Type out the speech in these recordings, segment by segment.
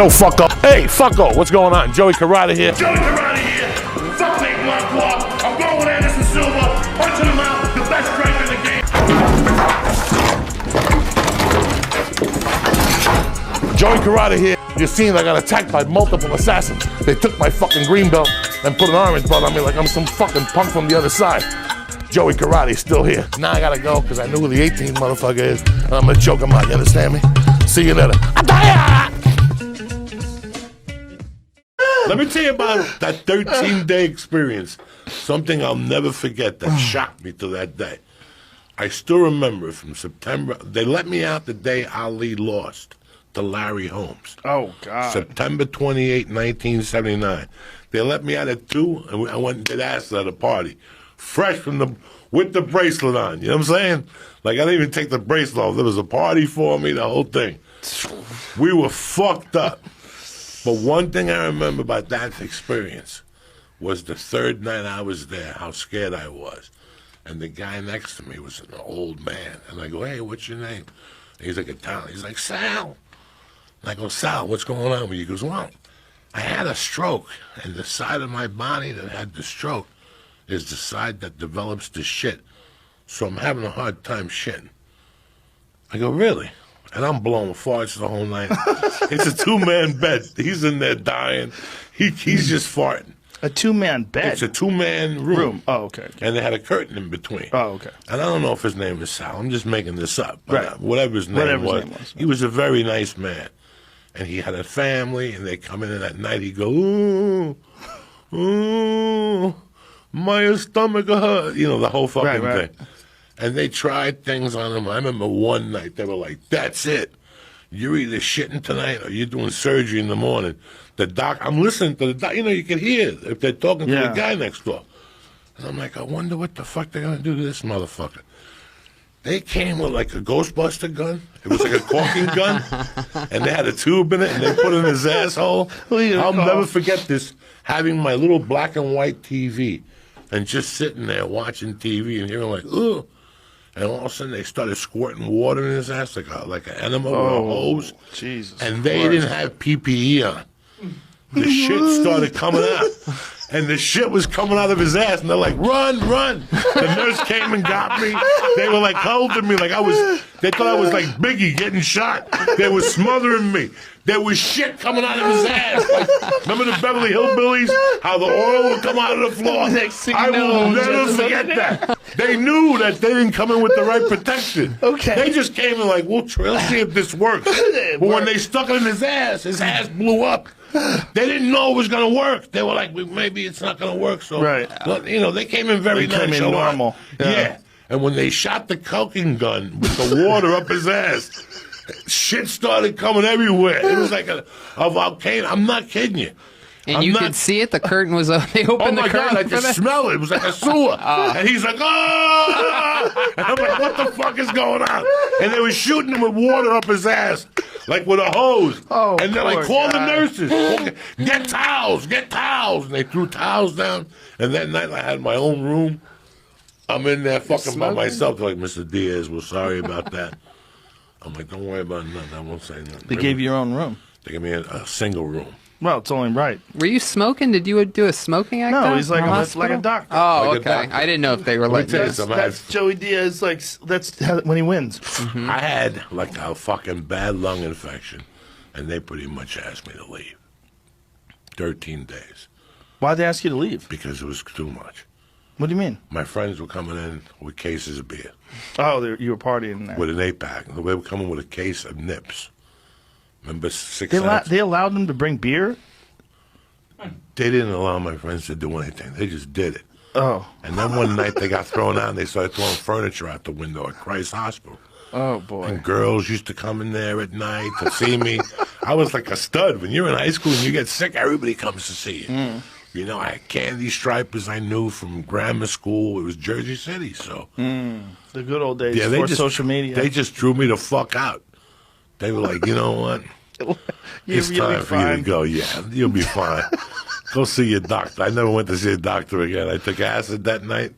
Yo, fucko. Hey, fucko, what's going on? Joey Karate here. Joey Karate here. Fuck Nate Blancois. I'm going with Anderson Silva. Punching him out. The best striker in the game. Joey Karate here. You're seeing I got attacked by multiple assassins. They took my fucking green belt and put an orange belt on me like I'm some fucking punk from the other side. Joey Karate's still here. Now I gotta go because I knew who the 18th motherfucker is. And I'm gonna choke him out, you understand me? See you later. Let me tell you about that 13-day experience. Something I'll never forget that shocked me to that day. I still remember it from September. They let me out the day Ali lost to Larry Holmes. Oh, God. September 28, 1979. They let me out at 2, and I went and did acid at a party. Fresh from with the bracelet on, you know what I'm saying? Like, I didn't even take the bracelet off. There was a party for me, the whole thing. We were fucked up. But one thing I remember about that experience was the third night I was there, how scared I was. And the guy next to me was an old man. And I go, hey, what's your name? And he's like, Italian. He's like, Sal. And I go, Sal, what's going on with you? He goes, well, I had a stroke. And the side of my body that had the stroke is the side that develops the shit. So I'm having a hard time shitting. I go, really? And I'm blowing farts the whole night. It's a 2-man bed. He's in there dying. He's just farting. A 2-man bed? It's a 2-man room. Oh, okay. And they had a curtain in between. Oh, okay. And I don't know if his name is Sal. I'm just making this up. But Right. Whatever his name was. He was a very nice man. And he had a family, and they come in at night. He go, ooh, my stomach hurt. You know, the whole fucking thing. And they tried things on him. I remember one night they were like, that's it. You're either shitting tonight or you're doing surgery in the morning. The doc, I'm listening to the doc. You know, you can hear if they're talking to the guy next door. And I'm like, I wonder what the fuck they're going to do to this motherfucker. They came with like a Ghostbuster gun. It was like a caulking gun. And they had a tube in it, and they put it in his asshole. I'll never forget this, having my little black and white TV and just sitting there watching TV and hearing like, ugh. And all of a sudden, they started squirting water in his ass like an animal with a hose. Jesus. And they didn't have PPE on. The shit started coming out. And the shit was coming out of his ass. And they're like, run, run. The nurse came and got me. They were like holding me like they thought I was like Biggie getting shot. They were smothering me. There was shit coming out of his ass. Like, remember the Beverly Hillbillies? How the oil would come out of the floor? I will never forget that. They knew that they didn't come in with the right protection. Okay. They just came in like, we'll see if this works. But when they stuck it in his ass blew up. They didn't know it was going to work. They were like, maybe it's not going to work. So, you know, they came in very nonchalant. Came in normal. Yeah. And when they shot the coking gun with the water up his ass, shit started coming everywhere. It was like a volcano. I'm not kidding you. And you could see it. The curtain was open. They opened the curtain. Oh, my God, I could smell it. It was like a sewer. And he's like, oh! And I'm like, what the fuck is going on? And they were shooting him with water up his ass, like with a hose. Oh, and they're like, call the nurses. Get towels, get towels. And they threw towels down. And that night I had my own room. I'm in there fucking by myself. They're like, Mr. Diaz, we're sorry about that. I'm like, don't worry about nothing. I won't say nothing. They gave you your own room. They gave me a single room. Well, it's only right. Were you smoking? Did you do a smoking act? No, he's like a doctor. Oh, Like a okay. doctor. I didn't know if they were like That's Joey Diaz. Like that's when he wins. Mm-hmm. I had like a fucking bad lung infection, and they pretty much asked me to leave. 13 days. Why'd they ask you to leave? Because it was too much. What do you mean? My friends were coming in with cases of beer. Oh, you were partying there. With an 8-pack. They were coming with a case of nips. Remember 6 They allowed them to bring beer? They didn't allow my friends to do anything. They just did it. Oh. And then one night they got thrown out and they started throwing furniture out the window at Christ Hospital. Oh, boy. And girls used to come in there at night to see me. I was like a stud. When you're in high school and you get sick, everybody comes to see you. You know, I had candy stripers I knew from grammar school. It was Jersey City, so. The good old days they before just, social media. They just drew me the fuck out. They were like, you know what? It's time for you to go. Yeah, you'll be fine. Go see your doctor. I never went to see a doctor again. I took acid that night,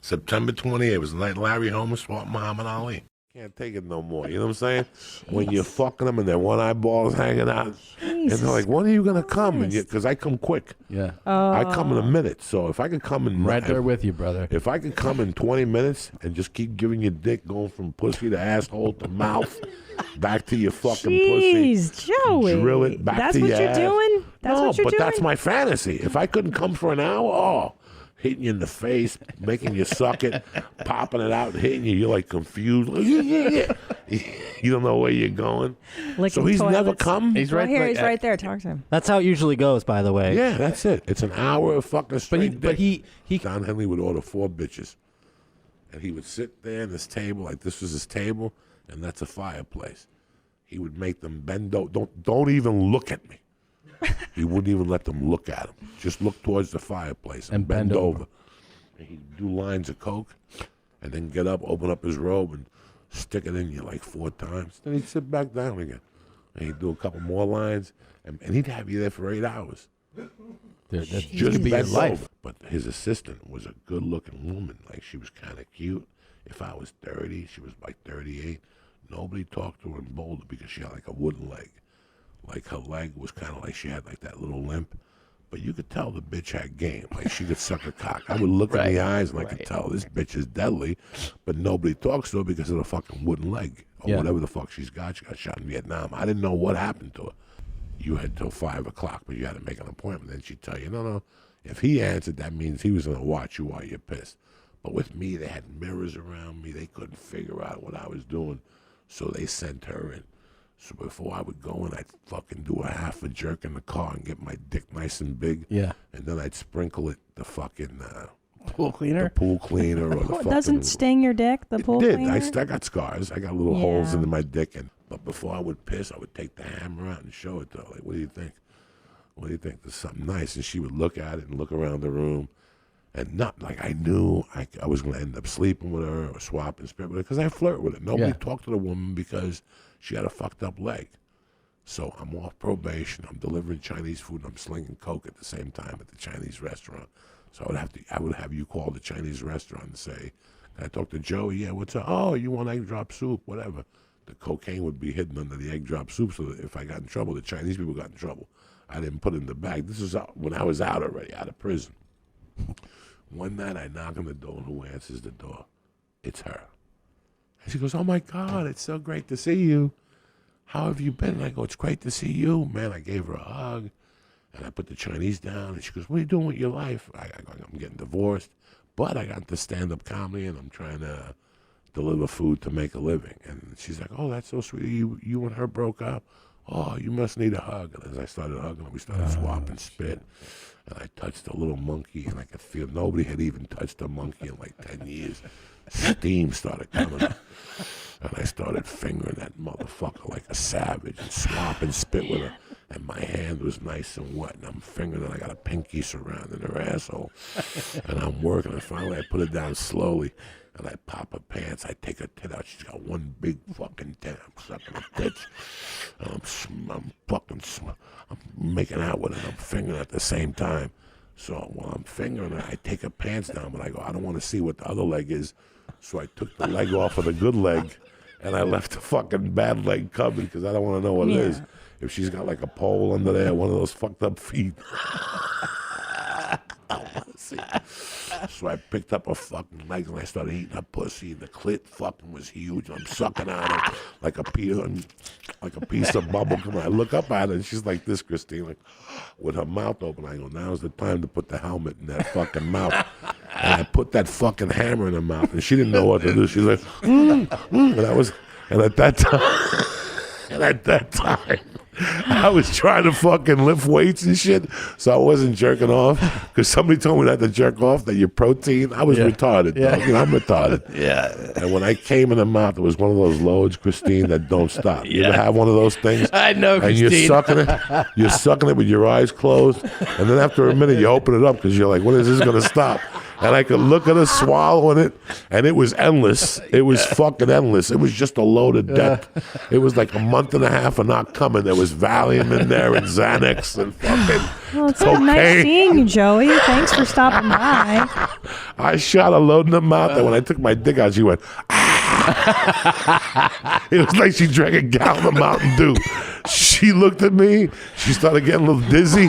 September 28th. It was the night Larry Holmes fought Muhammad Ali. can't take it no more. You know what I'm saying? When you're fucking them and their one eyeball's hanging out, and they're like, "When are you gonna come?" And because I come quick. Yeah. I come in a minute. So if I could come in Right there with you, brother. if I could come in 20 minutes and just keep giving you dick, going from pussy to asshole to mouth, back to your fucking pussy, Joey. drill it back That's to what your you're ass. doing? That's no, what you're but doing? that's my fantasy. If I couldn't come for an hour, hitting you in the face, making you suck it, popping it out, hitting you, you're like confused. You don't know where you're going. Licking So he's never toilets. come? He's Right right here, like, he's right there. Talk to him. That's how it usually goes, by the way. Yeah, that's it. It's an hour of fucking straight But he Don Henley would order 4 bitches. And he would sit there in this table, like this was his table, and that's a fireplace. He would make them bend over. Don't even look at me. He wouldn't even let them look at him. Just look towards the fireplace and bend over. And he'd do lines of coke, and then get up, open up his robe, and stick it in you like 4 times. Then he'd sit back down again. And he'd do a couple more lines, and he'd have you there for 8 hours. That's Just be your bent life. over. But his assistant was a good-looking woman. Like, she was kind of cute. If I was 30, she was like 38. Nobody talked to her in Boulder because she had like a wooden leg. Like, her leg was kind of like she had like that little limp. But you could tell the bitch had game. Like, she could suck a cock. I would look in the eyes and I could tell this bitch is deadly. But nobody talks to her because of the fucking wooden leg. Or whatever the fuck she's got. She got shot in Vietnam. I didn't know what happened to her. You had till 5 o'clock, but you had to make an appointment. Then she'd tell you, no. If he answered, that means he was going to watch you while you're pissed. But with me, they had mirrors around me. They couldn't figure out what I was doing. So they sent her in. So before I would go in, I'd fucking do a half a jerk in the car and get my dick nice and big. Yeah. And then I'd sprinkle it the fucking Pool cleaner? the pool cleaner or the Well, fucking. doesn't sting your dick, the pool It did. cleaner? I got scars. I got little holes Yeah. into my dick. But before I would piss, I would take the hammer out and show it to her. Like, what do you think? What do you think? There's something nice. And she would look at it and look around the room. And not like I knew I was going to end up sleeping with her or swapping spit with her because I flirt with her. Nobody talked to the woman because she had a fucked up leg. So I'm off probation. I'm delivering Chinese food and I'm slinging coke at the same time at the Chinese restaurant. So I would have you call the Chinese restaurant and say, "Can I talk to Joey? Yeah, what's up? Oh, you want egg drop soup? Whatever." The cocaine would be hidden under the egg drop soup, so that if I got in trouble, the Chinese people got in trouble. I didn't put it in the bag. This is when I was out already, out of prison. One night I knock on the door, and who answers the door? It's her. And she goes, "Oh my God, it's so great to see you. How have you been?" And I go, "It's great to see you." Man, I gave her a hug, and I put the Chinese down, and she goes, "What are you doing with your life?" I go, "I'm getting divorced, but I got into stand-up comedy, and I'm trying to deliver food to make a living." And she's like, "Oh, that's so sweet. You and her broke up? Oh, you must need a hug." And as I started hugging her, we started swapping spit. And I touched a little monkey, and I could feel nobody had even touched a monkey in like 10 years. Steam started coming up. And I started fingering that motherfucker like a savage and swapping spit with her. And my hand was nice and wet, and I'm fingering it. I got a pinky surrounding her asshole. And I'm working, and finally I put it down slowly. And I pop her pants. I take her tit out. She's got one big fucking tit. I'm sucking her tits. And I'm making out with her. I'm fingering at the same time. So while I'm fingering her, I take her pants down. But I go, I don't want to see what the other leg is. So I took the leg off of the good leg. And I left the fucking bad leg covered because I don't want to know what it is. If she's got like a pole under there, one of those fucked up feet. I want to see. So I picked up her fucking legs and I started eating her pussy. The clit fucking was huge. I'm sucking on it like a piece of bubble gum. I look up at her and she's like this, Christine, like with her mouth open. I go, now's the time to put the helmet in that fucking mouth. And I put that fucking hammer in her mouth and she didn't know what to do. She's like, and at that time, I was trying to fucking lift weights and shit, so I wasn't jerking off. Because somebody told me not to jerk off, that your protein. I was retarded, dog. You know, I'm retarded. And when I came in the mouth, it was one of those loads, Christine, that don't stop. You ever have one of those things? I know, Christine. And you're sucking it with your eyes closed, and then after a minute, you open it up because you're like, when is this going to stop? And I could look at her swallowing it, and it was endless. It was fucking endless. It was just a load of death. It was like a month and a half of not coming. There was Valium in there and Xanax and fucking Well, it's cocaine. nice seeing you, Joey. Thanks for stopping by. I shot a load in the mouth, and when I took my dick out, she went, ah. It was like she drank a gallon of Mountain Dew. She looked at me. She started getting a little dizzy.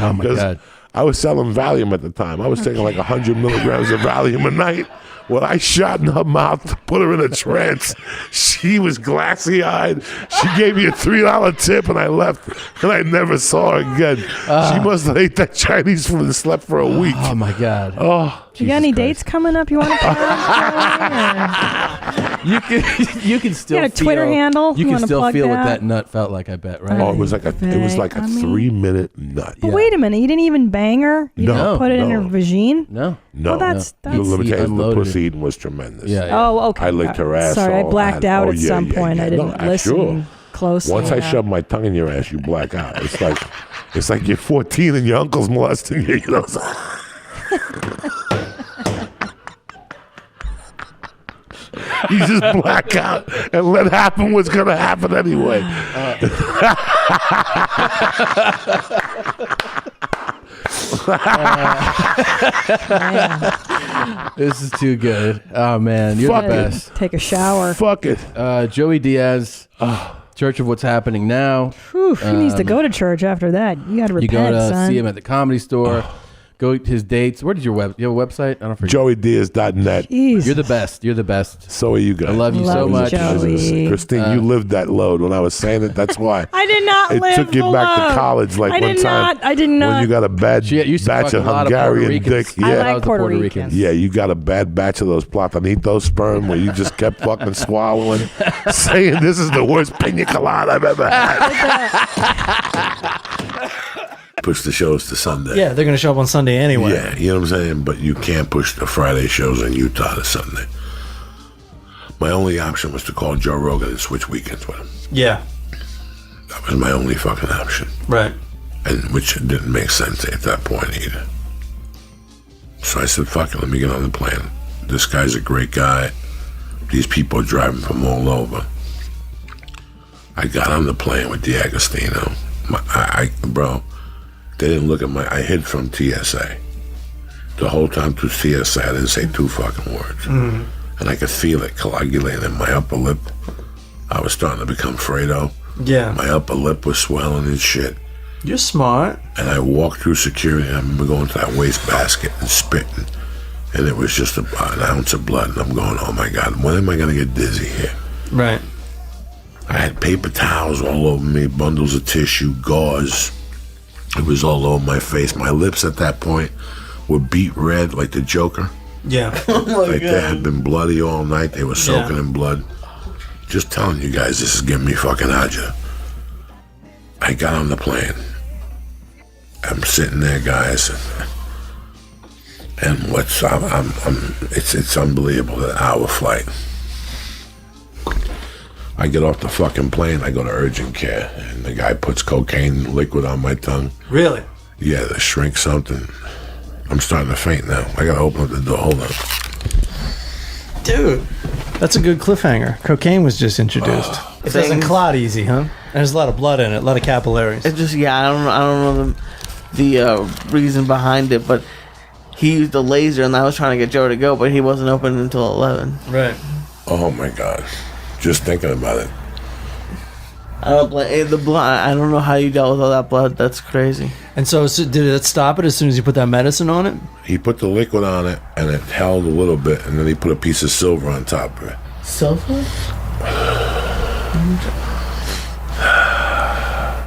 Oh my God. I was selling Valium at the time. I was taking like 100 milligrams of Valium a night. When I shot in her mouth to put her in a trance, she was glassy-eyed. She gave me a $3 tip, and I left, and I never saw her again. She must have ate that Chinese food and slept for a week. Oh my God. Oh, You got any dates coming up you want to put You can still You got a Twitter feel, handle? You You can wanna still plug feel what that? that nut felt like, I bet, right? it was like a 3-minute nut. But wait a minute, you didn't even bang her? You No, didn't put it in no. her vagine? No. No, Well, that's- the that's- limitation of the unloaded pussy eating was tremendous. Yeah. Oh, okay. I licked her ass. Sorry, I all- blacked out oh, at yeah, some yeah, point. yeah. I didn't No, listen sure. closely. Once I shove my tongue in your ass, you black out. It's like you're 14 and your uncle's molesting you. You know. You just black out and let happen what's gonna happen anyway. This is too good. Oh man, you're Fuck the it. best. Take a shower. Fuck it. Joey Diaz, Church of What's Happening Now. Whew, he needs to go to church after that. You got to You repent, go to son. see him at the Comedy Store. Go to his dates. Where did you have a website? I don't forget. JoeyDiaz.net. Jeez. You're the best. You're the best. So are you guys. I love you so Love you, much. Joey. Christine, you lived that load when I was saying it. That's why. I did not It live took you the back load. to college like I one did time. not. I did not. When you got a bad She used to batch fuck of a lot of Puerto Hungarian Ricans. dick. I Yeah. like Puerto Ricans. Yeah, you got a bad batch of those platanitos sperm where you just kept fucking swallowing, saying this is the worst pina colada I've ever had. Push the shows to Sunday. Yeah, they're going to show up on Sunday anyway. Yeah, you know what I'm saying? But you can't push the Friday shows in Utah to Sunday. My only option was to call Joe Rogan and switch weekends with him. Yeah, That was my only fucking option. right. And which didn't make sense at that point either. So I said, fuck it, let me get on the plane. This guy's a great guy. These people are driving from all over. I got on the plane with D'Agostino. Bro, they didn't look at I hid from TSA. The whole time through TSA, I didn't say two fucking words. Mm-hmm. And I could feel it coagulating in my upper lip. I was starting to become Fredo. Yeah. My upper lip was swelling and shit. You're smart. And I walked through security. I remember going to that wastebasket and spitting. And it was just an ounce of blood. And I'm going, oh my God, when am I going to get dizzy here? Right. I had paper towels all over me, bundles of tissue, gauze. It was all over my face. My lips at that point were beet red like the Joker. Yeah. Like they had been bloody all night. They were soaking in blood. Just telling you guys, this is giving me fucking agita. I got on the plane. I'm sitting there, guys, and it's unbelievable. That hour flight. I get off the fucking plane. I go to urgent care, and the guy puts cocaine liquid on my tongue. Really? Yeah, to shrink something. I'm starting to faint now. I gotta open up the door. Hold on. Dude, that's a good cliffhanger. Cocaine was just introduced. It doesn't clot easy, huh? And there's a lot of blood in it, a lot of capillaries. It's just I don't know the reason behind it, but he used the laser, and I was trying to get Joe to go, but he wasn't open until 11. Right. Oh my God! Just thinking about it. I don't blame the blood. I don't know how you dealt with all that blood. That's crazy. And so did it stop it as soon as you put that medicine on it? He put the liquid on it, and it held a little bit, and then he put a piece of silver on top of it. Silver?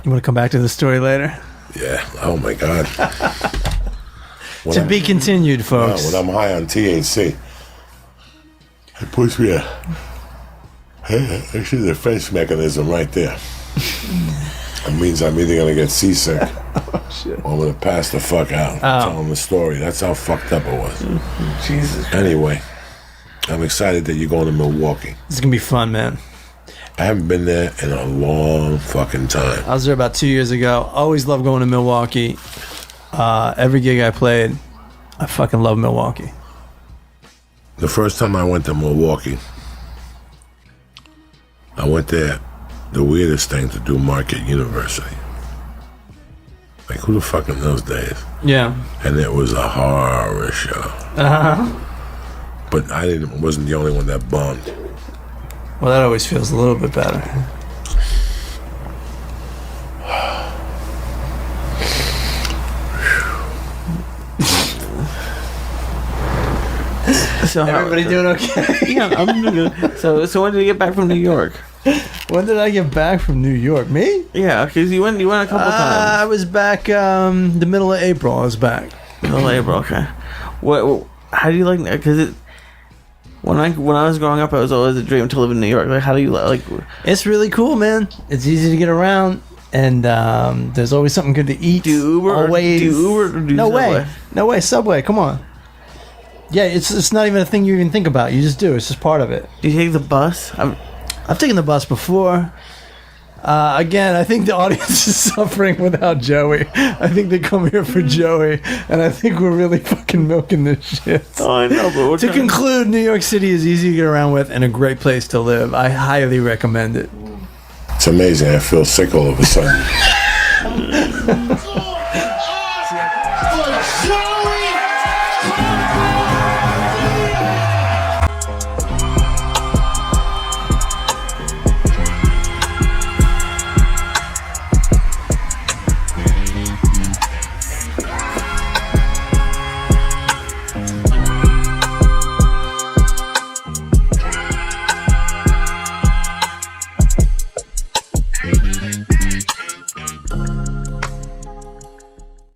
You want to come back to the story later? Yeah. Oh my God. To be continued, folks. When I'm high on THC, it puts me a actually the defense mechanism right there. It means I'm either gonna get seasick or I'm gonna pass the fuck out. Telling the story. That's how fucked up it was. Jesus. Anyway, I'm excited that you're going to Milwaukee. This is going to be fun, man. I haven't been there in a long fucking time. I was there about 2 years ago. Always loved going to Milwaukee. Every gig I played, I fucking love Milwaukee. The first time I went to Milwaukee, I went there, the weirdest thing to do, Marquette University. Like, who the fuck in those days? Yeah. And it was a horror show. but wasn't the only one that bombed. Well, that always feels a little bit better. So Everybody doing okay? Yeah, I'm doing good. So when did you get back from New York? When did I get back from New York? Me? Yeah, because you went a couple I times. was back the middle of April. I was back. Middle of April, okay. What? How do you like? Because when I was growing up, it was always a dream to live in New York. Like, how do you like? It's really cool, man. It's easy to get around, and there's always something good to eat. Do Uber? Always. Do Uber? Or do No Subway? way. No way. Subway. Come on. Yeah, it's not even a thing you even think about. You just do. It's just part of it. Do you take the bus? I've taken the bus before. Again, I think the audience is suffering without Joey. I think they come here for Joey, and I think we're really fucking milking this shit. Oh, I know, but To conclude, New York City is easy to get around with and a great place to live. I highly recommend it. It's amazing. I feel sick all of a sudden. Joey!